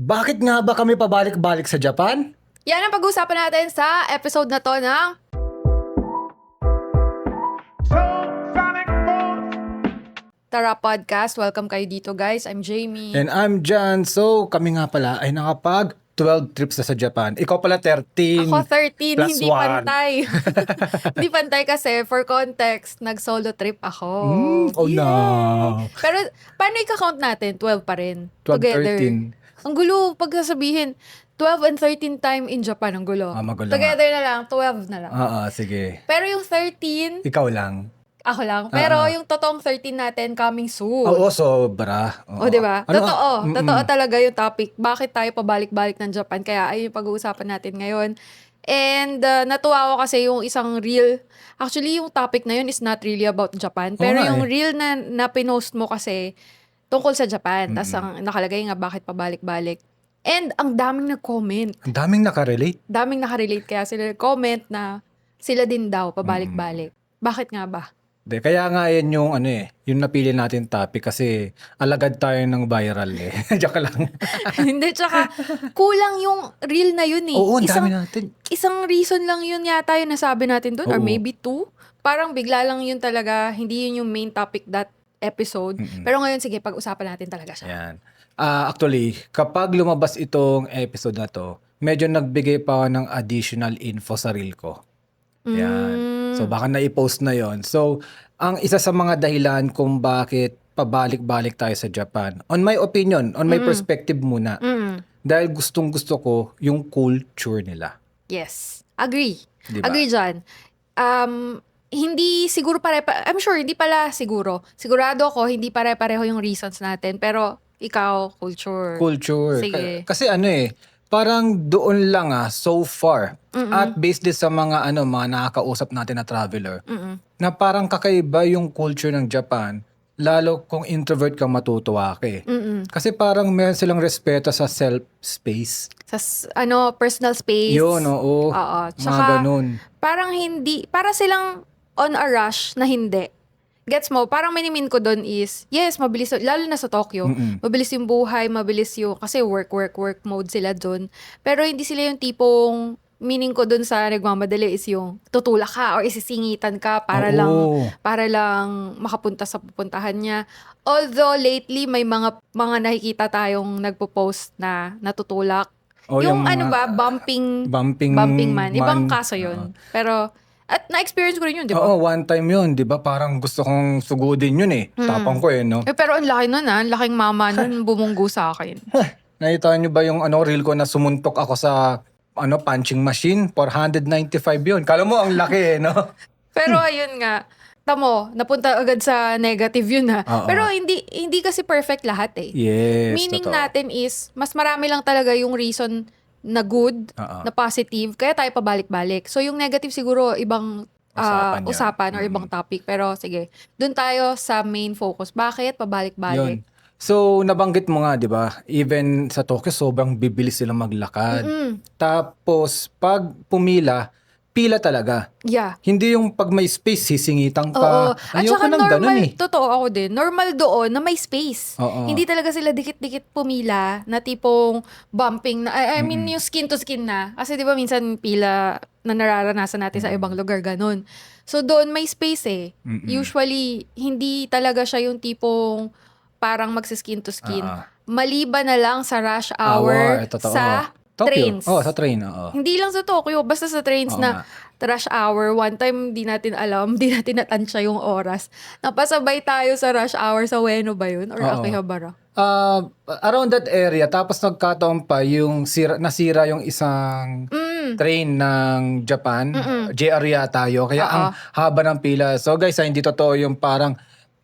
Bakit nga ba kami pabalik-balik sa Japan? Yan ang pag-uusapan natin sa episode na to ng Tara Podcast. Welcome kayo dito, guys. I'm Jamie. And I'm John. So, kami nga pala ay nakapag 12 trips na sa Japan. Ikaw pala 13. Ako 13, plus hindi one. pantay. Hindi pantay kasi, for context, nag-solo trip ako. Oh no. Pero, paano i-count natin? 12 pa rin. 12, Together. 13. Ang gulo, pag sasabihin, 12 and 13 time in Japan, ang gulo. Magulo Together na lang, 12 na lang. Sige. Pero yung 13, Ikaw lang. ako lang. Pero yung totoong 13 natin, coming soon. Oo, sobra. O, di ba? Ano? Totoo. Totoo talaga yung topic. Bakit tayo pabalik-balik ng Japan? Kaya ayun yung pag-uusapan natin ngayon. And natuwa ako kasi yung isang reel. Actually, yung topic na yun is not really about Japan. Pero yung reel na pinost mo kasi tungkol sa Japan. Tapos ang nakalagay nga bakit pabalik-balik. And ang daming nag-comment. Ang daming nakarelate. Daming nakarelate. Kaya sila nag-comment na sila din daw pabalik-balik. Bakit nga ba? Kaya nga yan yung yung napili natin topic kasi alagad tayo ng viral eh. Joke lang. Hindi, tsaka kulang yung reel na yun eh. Oo, ang dami natin. Isang reason lang yun yata yung nasabi natin doon, or Oo. maybe two. Parang bigla lang yun talaga, hindi yun yung main topic that episode. Pero ngayon, sige, pag-usapan natin talaga siya. Yan. Actually, kapag lumabas itong episode na to, medyo nagbigay pa ako ng additional info sa reel ko. Yan. So baka na-post na yon. So, ang isa sa mga dahilan kung bakit pabalik-balik tayo sa Japan, on my opinion, on my perspective muna, dahil gustong-gusto ko yung culture nila. Yes. Agree. Diba? Agree dyan. Hindi siguro I'm sure, hindi pala siguro. Sigurado ako, hindi pare-pareho yung reasons natin. Pero, ikaw, culture. Culture. Sige. Kasi parang doon lang so far. At based din sa mga mga nakakausap natin na traveler, na parang kakaiba yung culture ng Japan, lalo kung introvert ka matutuwa ka eh. Kasi parang meron silang respeto sa self-space. Sa personal space. Yun, oo. Oo. Mga Tsaka, ganun. parang hindi, para silang on a rush na hindi. Gets mo? Parang minimin ko doon is, yes, mabilis, lalo na sa Tokyo, mabilis yung buhay, mabilis yung, kasi work mode sila doon. Pero hindi sila yung tipong, meaning ko doon sa nagmamadali is yung tutulak ka or isisingitan ka para lang makapunta sa pupuntahan niya. Although lately may mga nakikita tayong nagpo-post na natutulak. Yung bumping man. Ibang kaso yun. Pero at na-experience ko rin yun, di ba? Oo, one time yun, di ba? Parang gusto kong sugudin yun eh. Tapang ko no? Pero ang laki nun ang laking mama nun bumunggo sa akin. Nakita niyo ba yung reel ko na sumuntok ako sa punching machine? 495 yun. Kala mo ang laki no? Pero ayun nga, tamo, napunta agad sa negative yun ha. Pero hindi kasi perfect lahat eh. Yes, Meaning totoo. natin is, mas marami lang talaga yung reason na good, na positive, kaya tayo pabalik-balik. So yung negative siguro ibang usapan or ibang topic. Pero sige, dun tayo sa main focus. Bakit pabalik-balik? Yun. So, nabanggit mo nga, di ba? Even sa Tokyo, sobrang bibilis sila maglakad. Tapos, pag pila talaga. Yeah. Hindi yung pag may space, sisingitan ka. Oo. At Ayoko saka ng normal, ganun eh. totoo ako din, normal doon na may space. Oo. Hindi talaga sila dikit-dikit pumila na tipong bumping na, I mean yung skin to skin na. Kasi di ba minsan pila na nararanasan natin sa ibang lugar, ganun. So doon may space eh. Usually, hindi talaga siya yung tipong parang magsiskin to skin. Maliban na lang sa rush hour totoo. sa Tokyo. trains. Sa train, oo. Hindi lang sa Tokyo, basta sa trains Oo na rush hour. One time, di natin alam, di natin natansya yung oras. Napasabay tayo sa rush hour sa Ueno ba yun? Or Akihabara? Around that area, tapos nagkataon pa yung nasira yung isang train ng Japan. JR yata yun. Kaya ang haba ng pila. So guys, hindi totoo yung parang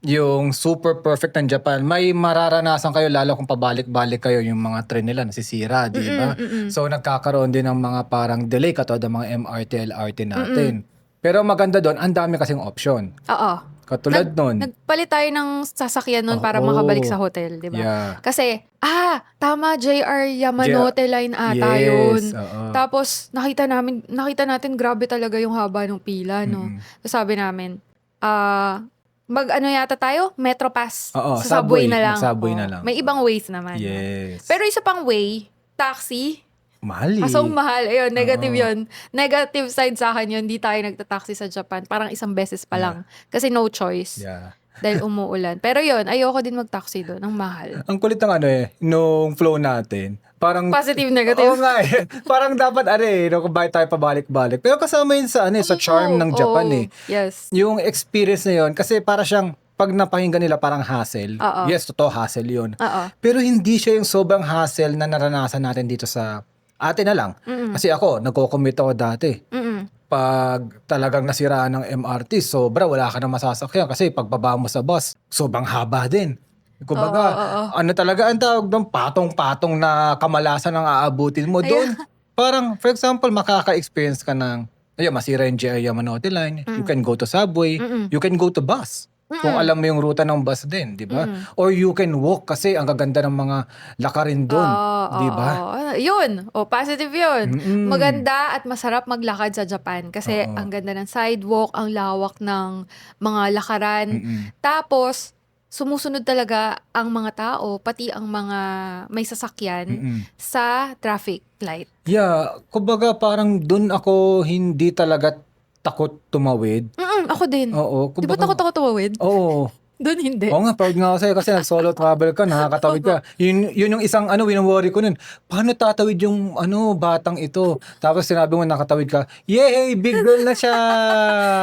yung super perfect ng Japan. May mararanasan kayo lalo kung pabalik-balik kayo yung mga train nila nasisira, di ba? So nagkakaroon din ng mga parang delay katulad ng mga MRT, LRT natin. Pero maganda doon, ang dami kasing option. Oo. Katulad nun. Nagpalit tayo ng sasakyan nun para makabalik sa hotel, di ba? Yeah. Kasi, tama, JR Yamanote line ata yun. Tapos, nakita natin grabe talaga yung haba ng pila, no? So, sabi namin, mag-ano yata tayo? Metro Pass. Oo, sa subway na lang. Subway na lang. May ibang ways naman. Yes. Pero isa pang way, taxi. Mahal eh. Kaso ang mahal. Ayun, negative Oo. yun. Negative side sa akin yun, hindi tayo nagtataxi sa Japan. Parang isang beses pa lang. Kasi no choice. Yeah. Dahil umuulan. Pero yun, ayoko din mag-taxi doon. Ang mahal. Ang kulit ng ano eh, nung flow natin. Parang, Positive, negative. oo nga eh. Parang dapat kung bakit tayo pabalik-balik. Pero kasama yun sa sa charm ng Japan Oo. eh. Yes. Yung experience na yun, kasi para siyang, pag napakinggan nila parang hassle. Oo. Yes, totoo, hassle yun. Oo. Pero hindi siya yung sobrang hassle na naranasan natin dito sa atin na lang. Kasi ako, nagko-commute ako dati. Pag talagang nasiraan ng MRT, sobra, wala ka na masasakyan. Kasi pagbaba mo sa bus, sobrang haba din. Kumbaga, ano talaga ang tawag doon, patong-patong na kamalasan ang aabutin mo doon. Parang, for example, makaka-experience ka ng, masira yung JR Yamanote Line, you can go to subway, you can go to bus. Kung alam mo yung ruta ng bus din, di ba? Or you can walk kasi ang gaganda ng mga lakarin doon, di ba? Yun. Positive yun. Maganda at masarap maglakad sa Japan kasi ang ganda ng sidewalk, ang lawak ng mga lakaran. Tapos, sumusunod talaga ang mga tao, pati ang mga may sasakyan sa traffic light. Yeah, kumbaga parang doon ako hindi talaga takot tumawid. Ako din. Oo. Di ba takot ako tumawid? Oo. Doon hindi. Oo nga, proud nga ako sa'yo kasi nag-solo travel ka, nakakatawid ka. Yun yung isang wino-worry ko nun. Paano tatawid yung batang ito? Tapos sinabi mo nakatawid ka, yay, big girl na siya!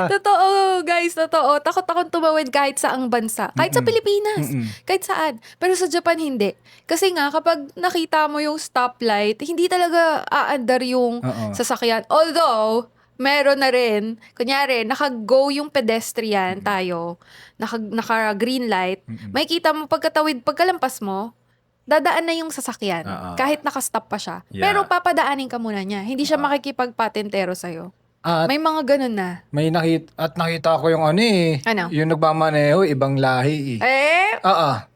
Totoo, guys, totoo. Takot akong tumawid kahit saang bansa. Kahit sa Pilipinas. Kahit saan. Pero sa Japan, hindi. Kasi nga, kapag nakita mo yung stoplight, hindi talaga aandar yung sasakyan. Although, meron na rin, kunyari, naka-go yung pedestrian tayo, naka-green light, makikita mo pagkalampas mo, dadaan na yung sasakyan. Kahit naka-stop pa siya. Yeah. Pero papadaanin ka muna niya. Hindi siya makikipagpatentero sa'yo. At May mga ganun na. nakita ko yung Ano? yung nagmamaneho, ibang lahi eh.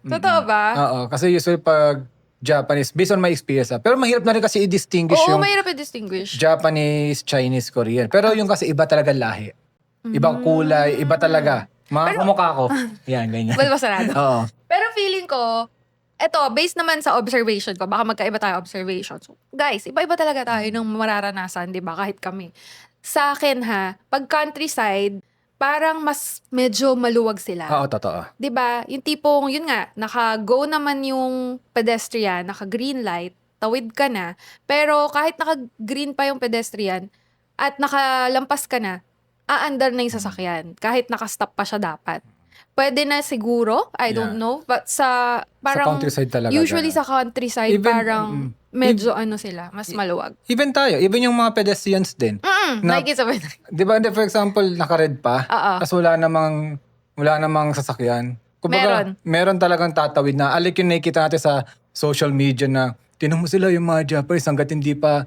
Totoo ba? Oo, kasi usually pag Japanese, based on my experience pero mahirap na rin kasi i-distinguish Oo, yung mahirap i-distinguish. Japanese, Chinese, Korean. Pero yung kasi iba talaga lahi. Ibang kulay, iba talaga. Mga kamukha ko. Yan, ganyan. Balbasarado. Oo. Pero feeling ko, eto, based naman sa observation ko, baka magkaiba tayo observation. So, guys, iba-iba talaga tayo ng mararanasan, di ba? Kahit kami. Sa akin pag countryside, parang mas medyo maluwag sila. Oo, totoo. 'Di ba? Yung tipong yun nga, naka-go naman yung pedestrian, naka-green light, tawid ka na, pero kahit naka-green pa yung pedestrian at nakalampas ka na, aandar na yung sasakyan kahit naka-stop pa siya dapat. Pwede na siguro, I don't know, but sa parang countryside talaga. usually sa countryside Even, parang medyo sila, mas maluwag. Even tayo, even yung mga pedestrians din. Nakikita ba? Di ba, for example, naka-red pa, Oo. tapos wala namang sasakyan. Kumbaga, meron talagang tatawid na. Alik yung nakikita natin sa social media na tinan mo sila yung mga Japanese hanggat hindi pa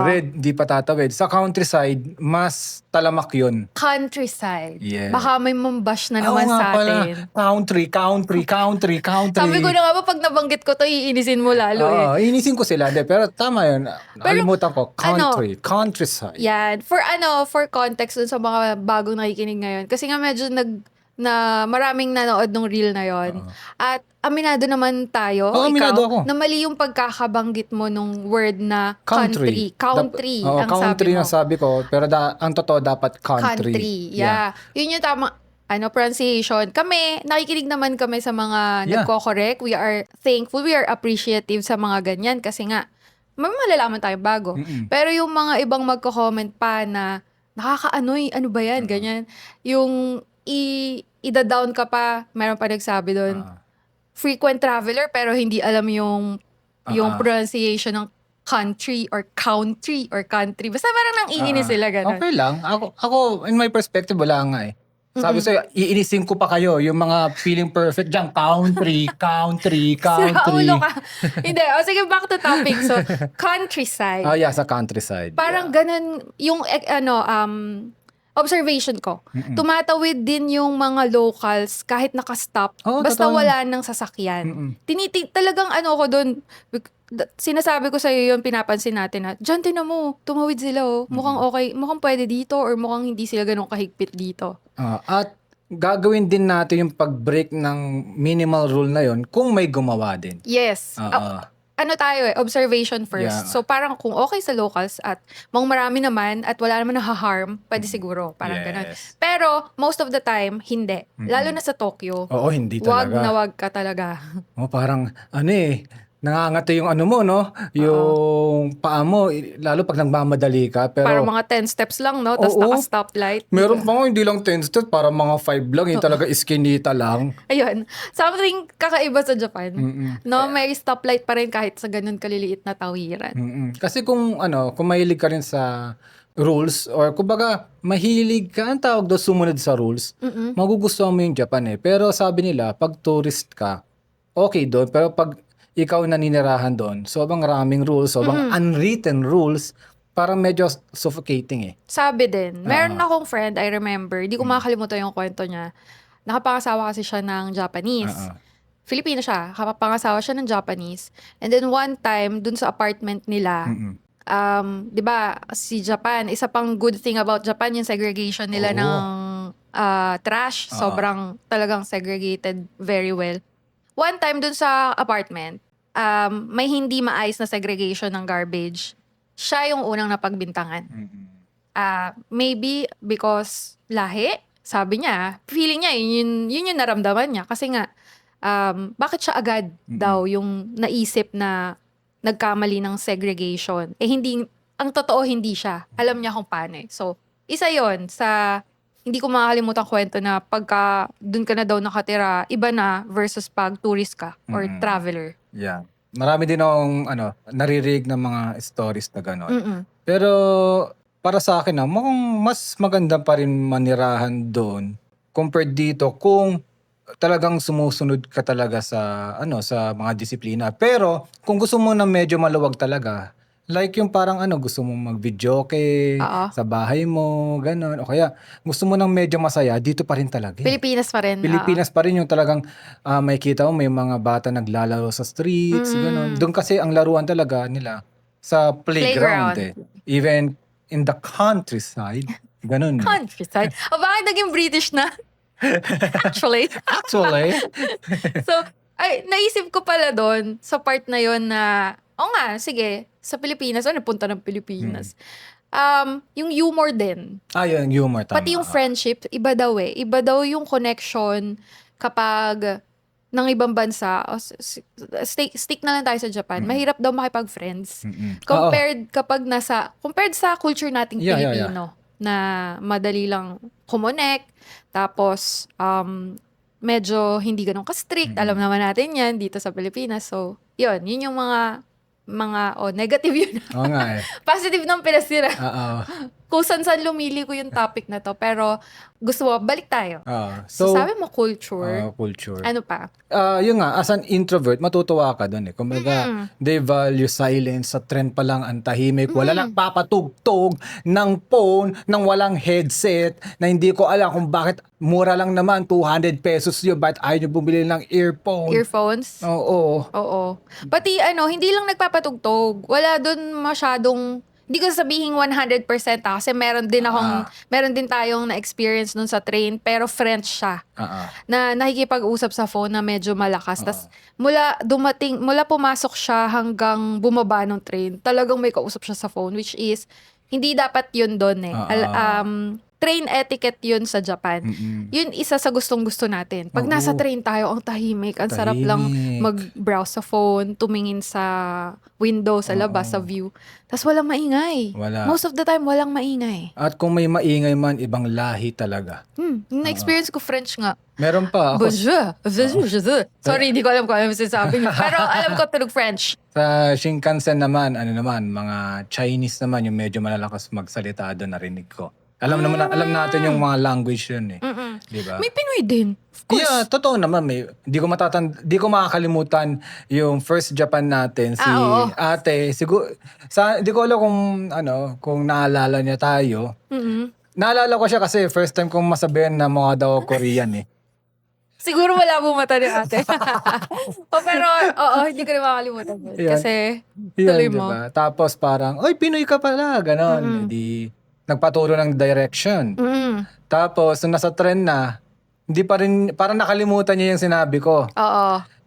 red, hindi pa tatawid. Sa countryside, mas talamak yun. Countryside. Yeah. Baka may mambash na naman Oo nga sa pala. atin. Country. Sabi ko na nga ba, pag nabanggit ko to, iinisin mo lalo Oo, inisin ko sila. Pero tama yun. Nakalimutan ko. Countryside. Yan. For context dun sa mga bagong nakikinig ngayon. Kasi nga medyo maraming nanood ng reel na yon. At aminado naman tayo, aminado ako. na mali yung pagkakabanggit mo nung word na country. Country, Oo, ang country sabi mo. ang sabi ko. Pero ang totoo dapat country. Yeah. Yun yung tama pronunciation. Kami, nakikinig naman kami sa mga nagko-correct. We are thankful, we are appreciative sa mga ganyan kasi nga, may malalaman tayo bago. Pero yung mga ibang magko-comment pa na nakakaanoy, ano ba yan, ganyan. Yung ida-down ka pa, meron pa nagsabi doon, frequent traveler pero hindi alam yung pronunciation ng country or country. Basta parang nangiinis sila ganun. Okay lang. Ako, in my perspective, wala nga eh. Sabi sa'yo, iinisin ko pa kayo, yung mga feeling perfect dyan, country. Sira ulo ka. Hindi. Sige, back to topic. So, countryside. Oh yeah, sa countryside. Parang ganun, yung observation ko. Tumatawid din yung mga locals kahit nakastop. Basta totoo. wala nang sasakyan. Talagang ko doon, sinasabi ko sa'yo yun, pinapansin natin na, dyan tinan mo, tumawid sila mukhang okay, mukhang pwede dito or mukhang hindi sila ganun kahigpit dito. At gagawin din natin yung pag-break ng minimal rule na yon kung may gumawa din. Yes. ano tayo observation first. Yeah. So parang kung okay sa locals at marami naman at wala naman nahaharm, pwede siguro. Parang ganun. Yes. Pero most of the time, hindi. Lalo na sa Tokyo. Oo, hindi Wag talaga. na wag ka talaga. Parang nangangati yung ano mo, no? Yung paa mo, lalo pag nagmamadali ka. Pero Parang mga 10 steps lang, no? Tapos Oo. naka-stoplight. meron pa nga, hindi lang 10 steps, parang mga 5 lang. Yung talaga iskinita lang. Ayun. Something kakaiba sa Japan. No, may stoplight pa rin kahit sa ganun kaliliit na tawiran. Kasi kung mahilig ka rin sa rules or kumbaga mahilig ka, ang tawag doon, sumunod sa rules, magugustuhan mo yung Japan eh. Pero sabi nila, pag tourist ka, okay doon. Pero pag ikaw naninirahan doon, sobrang raming rules, sobrang unwritten rules, parang medyo suffocating eh. Sabi din, meron akong friend, I remember, di ko makakalimutan yung kwento niya. Nakapangasawa kasi siya ng Japanese. Filipino siya, nakapangasawa siya ng Japanese. And then one time, dun sa apartment nila, di ba, si Japan, isa pang good thing about Japan, yung segregation nila ng trash. Sobrang talagang segregated very well. One time dun sa apartment, may hindi maayos na segregation ng garbage. Siya yung unang napagbintangan. Maybe because lahi, sabi niya, feeling niya, yun yung naramdaman niya. Kasi nga, bakit siya agad daw yung naisip na nagkamali ng segregation? Ang totoo hindi siya. Alam niya kung paano eh. So, isa yon sa, hindi ko makakalimutan kwento na pagka dun ka na daw nakatira, iba na versus pag tourist ka or traveler. Yeah. Marami din akong naririnig ng mga stories na gano'n. Pero para sa akin mukhang mas maganda pa rin manirahan doon compared dito kung talagang sumusunod ka talaga sa sa mga disiplina. Pero kung gusto mo na medyo maluwag talaga, like yung parang gusto mong mag-videoke sa bahay mo, gano'n. O kaya gusto mo ng medyo masaya, dito pa rin talaga. Pilipinas pa rin. Pilipinas pa rin yung talagang may kita mo, may mga bata naglalaro sa streets, gano'n. Doon kasi ang laruan talaga nila sa playground. Even in the countryside, gano'n. Countryside. O bakit naging British na? Actually. So, naisip ko pala doon sa part na yon na, sige, sa Pilipinas, napunta ng Pilipinas. Yung humor din. Yung humor, tama. Pati yung friendship, iba daw eh. Iba daw yung connection kapag ng ibang bansa, stick na lang tayo sa Japan, mahirap daw makipag-friends. Compared sa culture nating Pilipino, na madali lang kumonek, tapos medyo hindi ganun ka-strict. Alam naman natin yan dito sa Pilipinas. So, yun yung mga negative yun. Oo nga eh. Positive ng pinasira. Kung saan lumili ko yung topic na to. Pero gusto mo, balik tayo. So sabi mo culture. Culture. Ano pa? Yun nga, as an introvert, matutuwa ka doon eh. Kumbaga, they value silence. Sa trend pa lang ang tahimik. Wala lang papatugtog ng phone, ng walang headset, na hindi ko alam kung bakit mura lang naman, 200 pesos yun. Bakit ayaw nyo bumili ng earphone? Earphones? Oo. Pati hindi lang nagpapatugtog. Wala doon masyadong, hindi ko sabihin 100% kasi meron din tayong na-experience nun sa train, pero French siya. Na nakikipag-usap sa phone na medyo malakas. Tas mula pumasok siya hanggang bumaba ng train, talagang may kausap siya sa phone, which is, hindi dapat yun doon eh. Train etiquette yun sa Japan. Yun isa sa gustong-gusto natin. Pag nasa train tayo, ang tahimik. Ang sarap lang mag-browse sa phone, tumingin sa window, sa labas, sa view. Tapos walang maingay. Most of the time, walang maingay. At kung may maingay man, ibang lahi talaga. Na-experience ko French nga. Meron pa. Bonjour. Sorry, hindi ko alam kung ano sinasabi niyo. Pero alam ko tunog French. Sa Shinkansen naman, mga Chinese naman, yung medyo malalakas magsalita doon, narinig ko. Alam natin yung mga language yun eh. Diba? May Pinoy din. Of course. Yeah, totoo naman. Di ko makakalimutan yung first Japan natin, si ate. Siguro, di ko alam kung naalala niya tayo. Naalala ko siya kasi first time kong masabihan na mukha daw Korean eh. Siguro wala mo mata ni ate. Pero, hindi ko na makakalimutan. Kasi, tuloy mo. Diba? Tapos parang, oy, Pinoy ka pala. Ganon. Nagpaturo ng direction. Tapos, nung nasa trend na, hindi pa rin, parang nakalimutan niya yung sinabi ko.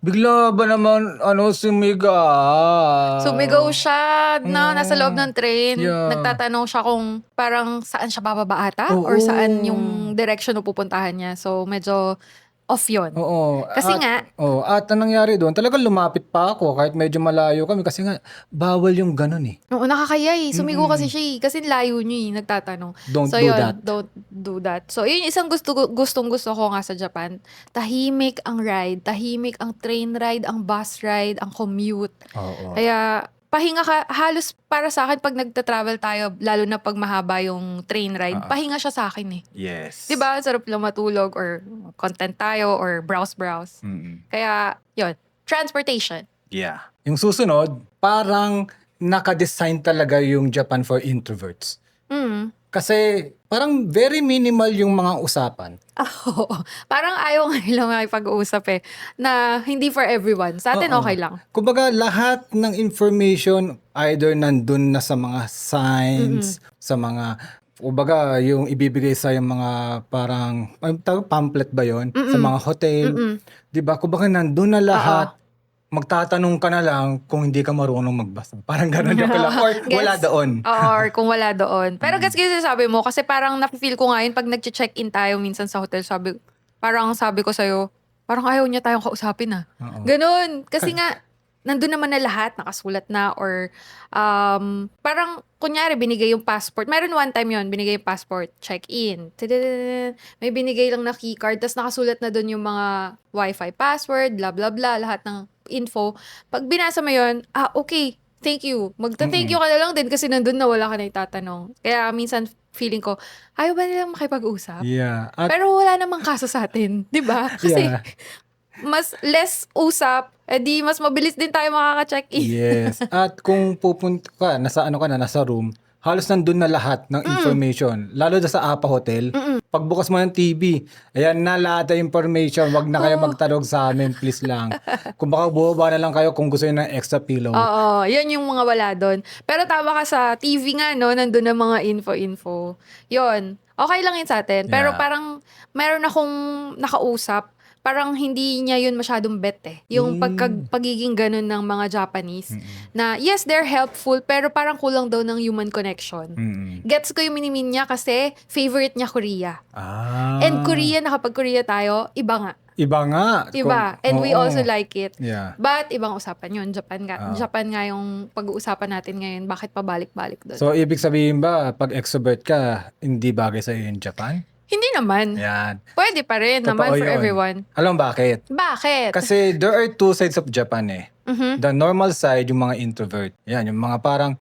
Bigla ba naman, sumigaw? Sumigaw siya na nasa loob ng train. Yeah. Nagtatanong siya kung parang saan siya bababa ata or Oo. saan yung direction na pupuntahan niya. So, medyo off yun. Oo. Kasi nga, at anong nangyari doon, talagang lumapit pa ako kahit medyo malayo kami kasi nga bawal yung ganun eh. oo, nakakaya eh. Sumigaw kasi siya eh. Kasi layo niya eh, nagtatanong. Don't So do yun, that. don't do that. So yun yung isang gustong gusto ko nga sa Japan. Tahimik ang ride, tahimik ang train ride, ang bus ride, ang commute. Oo. Kaya pahinga ka, halos para sa akin pag nagta-travel tayo, lalo na pag mahaba yung train ride, pahinga siya sa akin eh. Yes. Diba? Sarap lang matulog or content tayo or browse. Mm-mm. Kaya, yun. Transportation. Yeah. Yung susunod, parang naka-design talaga yung Japan for introverts. Mm. Kasi parang very minimal yung mga usapan. Oo. Parang ayaw nga nilang makipag-uusap eh. Na hindi for everyone. Sa atin Oo. okay lang. Kumbaga lahat ng information either nandun na sa mga signs, sa mga kumbaga yung ibibigay sa yung mga parang pamphlet ba yon sa mga hotel. 'Di ba? Kumbaga nandun na lahat. Magtatanong ka na lang kung hindi ka marunong magbasa. Parang gano'n yung lang. Or wala Gets- doon. Or kung wala doon. Pero gets kasi sabi mo, kasi parang nafe-feel ko nga yun pag nag-check-in tayo minsan sa hotel, parang sabi ko sa'yo, parang ayaw niya tayong kausapin ah. Oo. Ganun. Kasi nga, nandun naman na lahat, nakasulat na, or parang, kunyari, binigay yung passport. Meron one time yon binigay yung passport, check-in. Tadadadada. May binigay lang na keycard, tapos nakasulat na dun yung mga wifi password, blah, blah, blah, lahat ng info. Pag binasa mo yun, okay, thank you. Magta-thank you ka na lang din kasi nandun na wala ka na itatanong. Kaya minsan feeling ko, ayaw ba nilang makipag-usap? Yeah. At Pero wala namang kaso sa atin, 'di ba? Kasi Yeah. mas less usap, edi mas mabilis din tayo makaka-check-in. yes. At kung pupunta ka, nasa room, halos nandun na lahat ng information. Lalo na sa APA Hotel. Pagbukas mo ng TV, ayan na lahat ng information. Wag na kayo magtanong sa amin, please lang. Kung baka bumaba na lang kayo kung gusto nyo ng extra pillow. Oo, yan yung mga wala doon. Pero tama ka sa TV nga, no? Nandun na mga info. Yun. Okay lang yun sa atin. Pero Yeah. parang meron akong nakausap, parang hindi niya yun masyadong bet eh. Yung pagiging ganun ng mga Japanese. Na yes, they're helpful, pero parang kulang daw ng human connection. Gets ko yung minimin niya kasi favorite niya Korea. And Korea, nakapag Korea tayo, iba nga. Iba nga. Iba. And we Oo. also like it. Yeah. But ibang usapan yun. Japan nga yung pag-uusapan natin ngayon. Bakit pabalik-balik doon? So, ibig sabihin ba, pag extrovert ka, hindi bagay sa'yo yung Japan? Hindi naman. Yan. Pwede pa rin naman Totoo for yun. everyone. Alam bakit? Bakit? Kasi there are two sides of Japan eh. The normal side, yung mga introvert. Yan, yung mga parang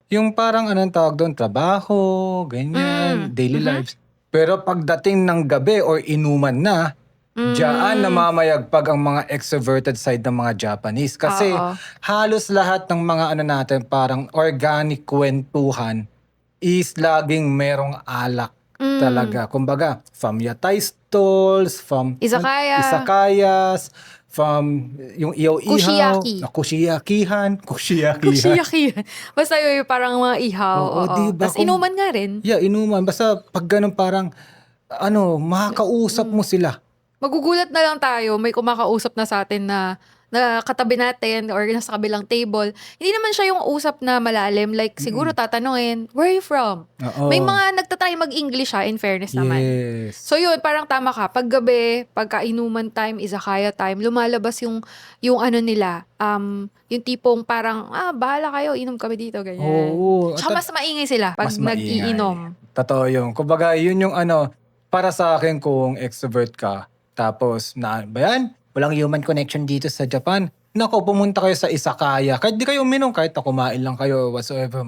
anong tawag doon, trabaho, ganyan, daily lives. Pero pagdating ng gabi or inuman na, diyan namamayagpag ang mga extroverted side ng mga Japanese. Kasi halos lahat ng mga natin, parang organic kwentuhan is laging merong alak talaga. Kumbaga, from yatay stalls, from izakayas, from yung iyaw-ihaw, Kushiyaki. kushiyaki. Basta yun, parang mga ihaw. Oo, Oo. diba? Tapos inuman nga rin. Yeah, inuman. Basta pag ganun parang, makakausap mo sila. Magugulat na lang tayo, may kumakausap na sa atin na katabi natin or nasa kabilang table. Hindi naman siya yung usap na malalim. Like, siguro tatanungin, where are you from? Oo. May mga nagtatry mag-English in fairness naman. Yes. So yun, parang tama ka. Pag gabi, pagka-inuman time, izakaya time, lumalabas yung nila. Yung tipong parang, bahala kayo, inom kami dito, ganyan. Oo. Tsaka mas maingay sila pag Mas maingay. nag-iinom. Totoo yun. Kumbaga, yun yung para sa akin kung extrovert ka, tapos, walang human connection dito sa Japan. Nako, pumunta kayo sa izakaya. Kahit di kayo uminom, kahit kumain lang kayo, whatsoever,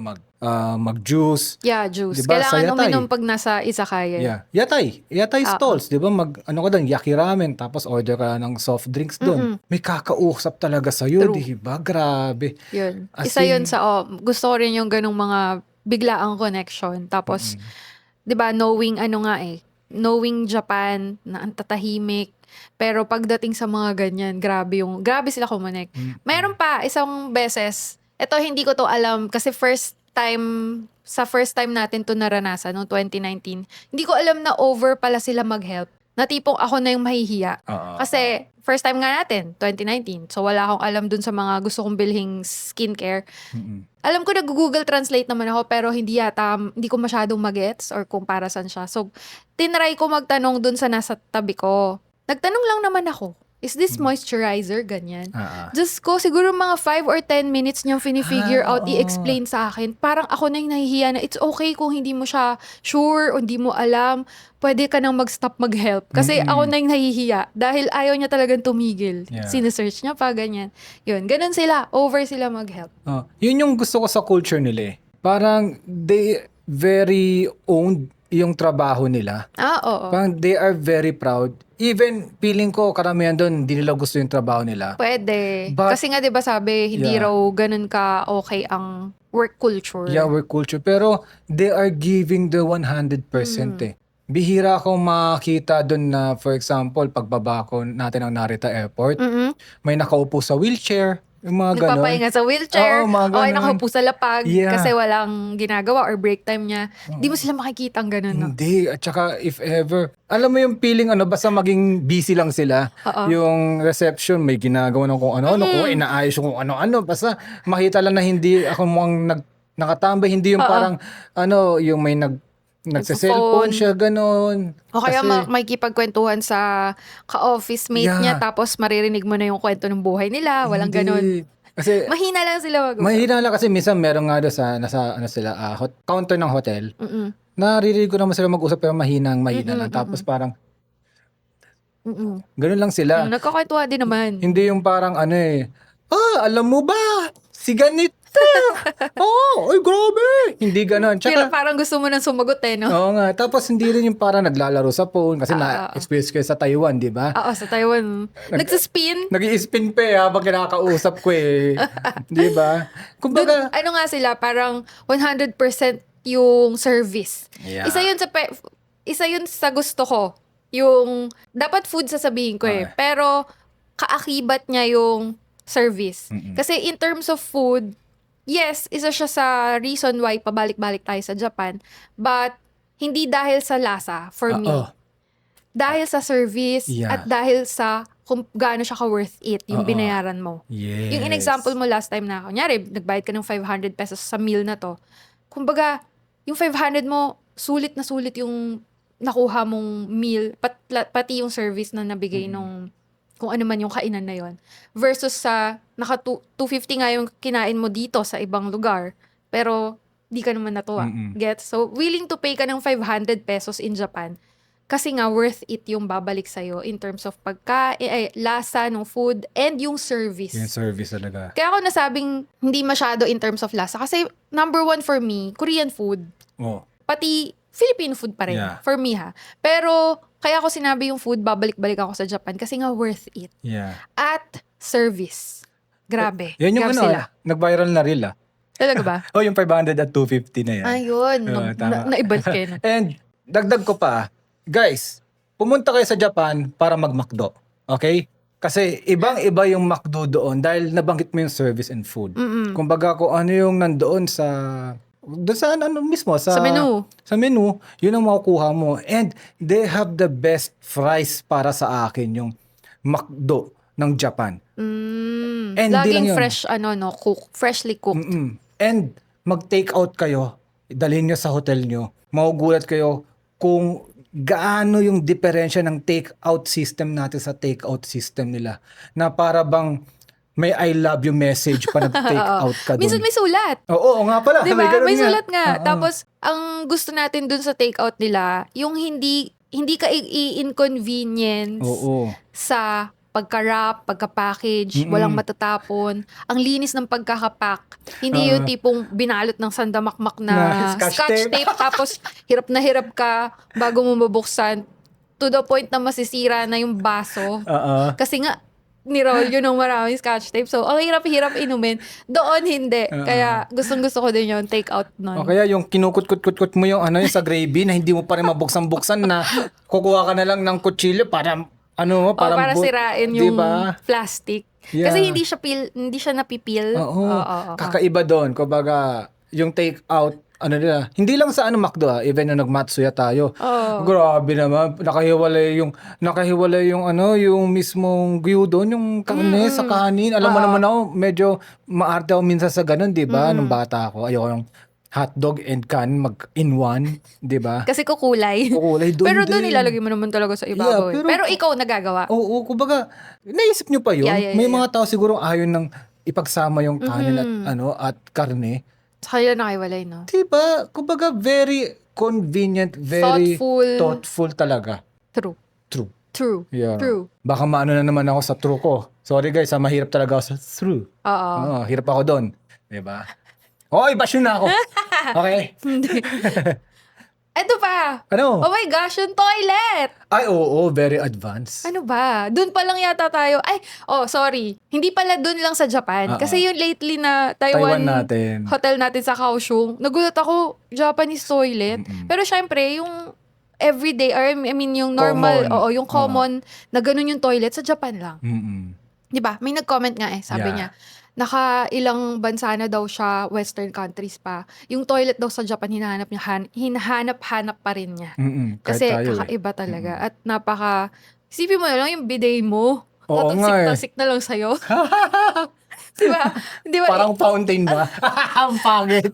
mag-juice. Yeah, juice. Diba, sa Kailangan yatay? uminom pag nasa izakaya. Yeah. Yatay stalls, di ba? Yaki ramen, tapos order ka ng soft drinks doon. May kakausap talaga sa'yo, True. di ba? Grabe. Yun. As Isa yun in- sa, gusto ko rin yung ganung mga biglaang connection. Tapos, di ba, knowing Japan, na ang tatahimik. Pero pagdating sa mga ganyan, grabe sila kumonek. Meron pa, isang beses, ito hindi ko to alam, kasi first time natin to naranasan, noong 2019, hindi ko alam na over pala sila mag-help. Na tipong ako na yung mahihiya. Oo. Kasi first time nga natin, 2019. So wala akong alam dun sa mga gusto kong bilhing skincare. Alam ko nag-Google Translate naman ako pero hindi ko masyadong magets or kung para saan siya. So tinry ko magtanong dun sa nasa tabi ko. Nagtanong lang naman ako. Is this moisturizer? Ganyan. Diyos ko, siguro mga 5 or 10 minutes niyang fini-figure out, oo. i-explain sa akin. Parang ako na yung nahihiya na it's okay kung hindi mo siya sure o hindi mo alam. Pwede ka nang mag-stop mag-help. Kasi ako na yung nahihiya dahil ayaw niya talagang tumigil. Yeah. Sinesearch niya pa, ganyan. Yun, ganun sila. Over sila mag-help. Yun yung gusto ko sa culture nila eh. Parang they very owned yung trabaho nila. Oo. Parang they are very proud. Even feeling ko karamihan doon hindi nila gusto yung trabaho nila. Pwede. But- Kasi nga 'di ba sabi, hindi Yeah. raw ganun ka okay ang work culture. Yeah, work culture. Pero they are giving the 100% eh. Bihira akong makakita doon na, for example, pagbaba ko natin ang Narita Airport, may nakaupo sa wheelchair, yung mga ganon. Nagpapahinga sa wheelchair. Oo, mga O ay ganon. nakaupo sa lapag Yeah. kasi walang ginagawa or break time niya. Di mo sila makikita ang ganun. No? Hindi. At saka, if ever, alam mo yung feeling, basta maging busy lang sila. Oo. Yung reception, may ginagawa ng kung ano-ano, kung inaayos yung kung ano-ano. Basta makita lang na hindi ako mukhang nakatambay. Hindi yung parang, yung may nagsa-cellphone siya, ganon. O kaya Kasi- makikipagkwentuhan sa ka-office mate Yeah. niya tapos maririnig mo na yung kwento ng buhay nila. Walang Hindi. ganun. Kasi, Mahina lang sila mag-usap. mahina lang kasi minsan meron nga doon sa, nasa, counter ng hotel. Naririnig ko naman sila mag-usap pero mahina lang. Tapos parang, ganun lang sila. Nagkakwentuhan din naman. Hindi yung parang alam mo ba? Si ganito. Ay grabe. Hindi ganun. Kaya Tsaka, parang gusto mo nang sumagot no? oo nga. Tapos hindi rin yung parang naglalaro sa phone. Kasi na-experience ko sa Taiwan, di ba? Oo, sa Taiwan. Nagsaspin. Nag-i-spin pa habang kinakausap ko eh. Di ba? Kumbaga, Ano nga sila, parang 100% yung service. Yeah. Isa yun sa gusto ko. Yung, dapat food sasabihin ko eh. Okay. Pero, kaakibat niya yung service. Kasi in terms of food, yes, isa siya sa reason why pabalik-balik tayo sa Japan. But, hindi dahil sa lasa, for me. Dahil sa service Yeah. at dahil sa kung gaano siya ka-worth it, yung binayaran mo. yes. Yung in-example mo last time na, kunyari, nagbayad ka ng 500 pesos sa meal na to. Kumbaga, yung 500 mo, sulit na sulit yung nakuha mong meal, pati yung service na nabigay nung kung ano man yung kainan na yon. Versus sa, 250 nga yung kinain mo dito sa ibang lugar, pero di ka naman natuwa. Get? So, willing to pay ka ng 500 pesos in Japan kasi nga worth it yung babalik sa'yo in terms of lasa ng food and yung service. Yung service talaga. Kaya ako nasabing hindi masyado in terms of lasa. Kasi number one for me, Korean food. Oh. Pati Filipino food pa rin. Yeah. For me ha. Pero kaya ako sinabi yung food, babalik-balik ako sa Japan kasi nga worth it. Yeah. At service. Grabe. Yan yung Grabe sila. nag-viral na reel Talaga ba? yung 500 at 250 na yan. Ayun. Tama. Naibalik kayo. And dagdag ko pa, guys, pumunta kayo sa Japan para mag-McDo. Okay? Kasi ibang-iba yung McDo doon dahil nabanggit mo yung service and food. Kumbaga kung ano yung nandoon doon sa mismo Sa menu. Sa menu, yun ang makukuha mo. And they have the best fries para sa akin, yung McDo ng Japan. And di lang Laging yun. fresh, freshly cooked. And mag-take out kayo, dalhin nyo sa hotel nyo, magugulat kayo kung gaano yung diferensya ng take-out system natin sa take-out system nila. Na para bang may I love you message pa nag-take out ka doon. Minsan may sulat. Oo nga pala. Diba? ganun May nga. sulat nga. Oo. Tapos, ang gusto natin dun sa take-out nila, yung hindi ka i-inconvenience Oo. sa pagka-wrap, pagka-package, walang matatapon. Ang linis ng pagkakapack. Hindi yung tipong binalot ng sandamakmak na Na scotch tape. tapos hirap na hirap ka bago mo mabuksan. To the point na masisira na yung baso. Oo. Kasi nga, niroll yun ng maraming scotch tape. So, ang hirap-hirap inumin. Doon, hindi. Kaya, gustong-gusto ko din yun, take out nun. O kaya yung kinukut-kut-kut mo yung yung sa gravy na hindi mo pa rin mabuksan-buksan na kukuha ka na lang ng kutsilyo para Para sirain yung diba? plastic. Yeah. Kasi hindi siya napipil. Oo. Oo. Kakaiba doon. Kumbaga, yung take out ano nila, hindi lang sa McDo even nung nag-Matsuya tayo. Oo. Grabe naman, nakahiwalay yung yung mismong gyudon, yung karne sa kanin. Alam mo naman ako, medyo maarte ako minsan sa ganun, 'di ba? Nung bata ako, ayoko yung hotdog and kanin in one, 'di ba? Kasi kukulay. Kukulay doon Pero doon din. ilalagay mo naman talaga sa ibabaw. Yeah, Pero ikaw nagagawa. Oo, kumbaga, naisip nyo pa yun? Yeah. May mga tao siguro ayaw ng ipagsama yung kanin at karne. Saka yun nakahiwalay, no? Diba? Kumbaga, very convenient, very thoughtful talaga. True. True. Yeah. True. Baka maano na naman ako sa true ko. Sorry guys, mahirap talaga ako sa true. Oo. Hirap ako doon. Diba? Oy, basyo na ako. Okay. Hindi. Eto pa. Ano? Oh my gosh, yung toilet. Ay, oo, very advanced. Ano ba? Doon pa lang yata tayo. Ay, sorry. Hindi pala doon lang sa Japan. Kasi yung lately na Taiwan natin. hotel natin sa Kaohsiung, nagulat ako, Japanese toilet. Pero syempre, yung everyday, or I mean yung normal, Common. yung common, na ganun yung toilet, sa Japan lang. Mm-mm. Diba? May nag-comment nga sabi niya, naka-ilang bansa na daw siya, western countries pa. Yung toilet daw sa Japan, hinahanap-hanap pa rin niya. Mm-mm. Kahit Kasi tayo, kakaiba talaga. At isipin mo na lang yung bidet mo. Oo nga Tatasik na lang sa'yo. Diba? Diba? Parang fountain ba? Ang pangit.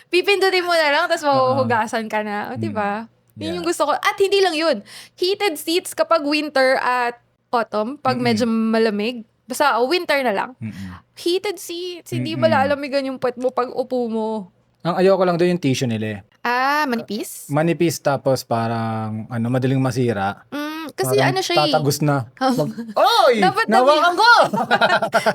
Pipindutin mo na lang, tapos mahuhugasan ka na. Diba? Yun yung gusto ko. At hindi lang yun. Heated seats kapag winter at autumn, pag medyo malamig. Basta winter na lang. Heated seats. Hindi ba lalamigan yung puwet mo pag upo mo? Ang ayoko lang doon yung tissue nila. Manipis? Manipis tapos parang madaling masira. Kasi Parang siya tatagos na. Oy! Dapat Nawakan ko!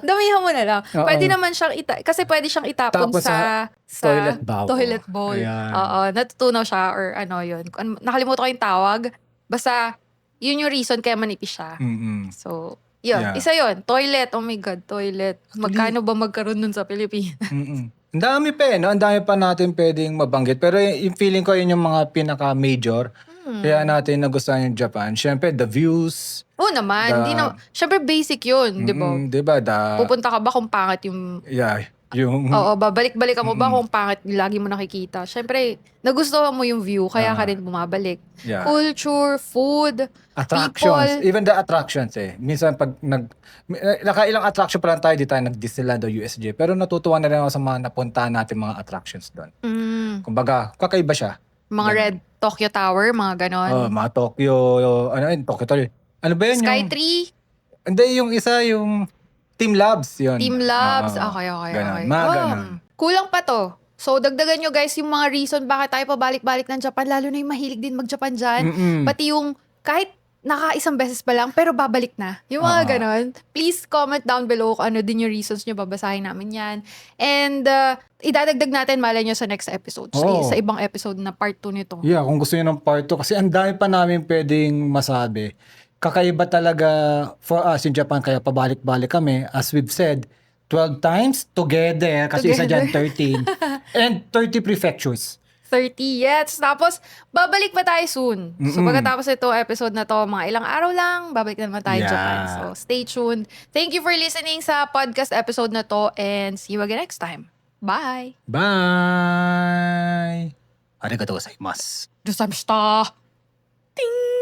damihan mo na lang. Oo. Pwede naman siyang kasi pwede siyang itapon Tapos sa toilet bowl. Toilet bowl. Ayan. Oo, natutunaw siya or yun. Nakalimutan ko yung tawag. Basta, yun yung reason kaya manipis siya. Mm-mm. So, yun. Yeah. Isa yun. Toilet. Oh my God, toilet. Magkano ba magkaroon nun sa Pilipinas? Mm-mm. Ang dami pa no? Ang dami pa natin pwedeng mabanggit. Pero yung feeling ko yun yung mga pinaka-major. Kaya natin nagustuhan yung Japan. Siyempre, the views. Oo naman. Syempre basic yun, di ba? Diba? Pupunta ka ba kung pangit yung Yeah. Yung... Oo, babalik-balikan mo ba kung pangit lagi mo nakikita? Syempre, nagustuhan mo yung view, kaya ka rin bumabalik. Yeah. Culture, food, Attractions. people. Even the attractions Minsan pag nakailang attraction pa lang tayo, di tayo nag-Disneyland o USJ. Pero natutuwa na rin ako sa mga napuntahan natin mga attractions doon. Kumbaga, kakaiba siya. Mga Red Tokyo Tower, mga ganon. Mga Tokyo, Tokyo Tower. Ano ba yun? Skytree, Hindi, yung isa, yung Team Labs. Yun. Team Labs. Oo. Okay. Ganon. Mga ganon. Kulang pa to. So, dagdagan nyo guys yung mga reason bakit tayo pabalik-balik ng Japan. Lalo na yung mahilig din mag-Japan dyan. Pati yung kahit naka-isang beses pa lang, pero babalik na. Yung mga ganon. Please comment down below kung ano din yung reasons nyo. Babasahin namin yan. And, idadagdag natin, malay nyo sa next episode. Sa ibang episode na part 2 nito. Yeah, kung gusto nyo ng part 2. Kasi ang dami pa namin pwedeng masabi. Kakaiba talaga for us in Japan. Kaya pabalik-balik kami. As we've said, 12 times together. Kasi isa dyan 13. And 30 prefectures. 30, yes. Tapos, babalik pa tayo soon. So, pagkatapos ito episode na to, mga ilang araw lang, babalik na naman tayo Japan. So, stay tuned. Thank you for listening sa podcast episode na to and see you again next time. Bye! Bye! Arigatou gozaimasu. Dosamshita! Ting!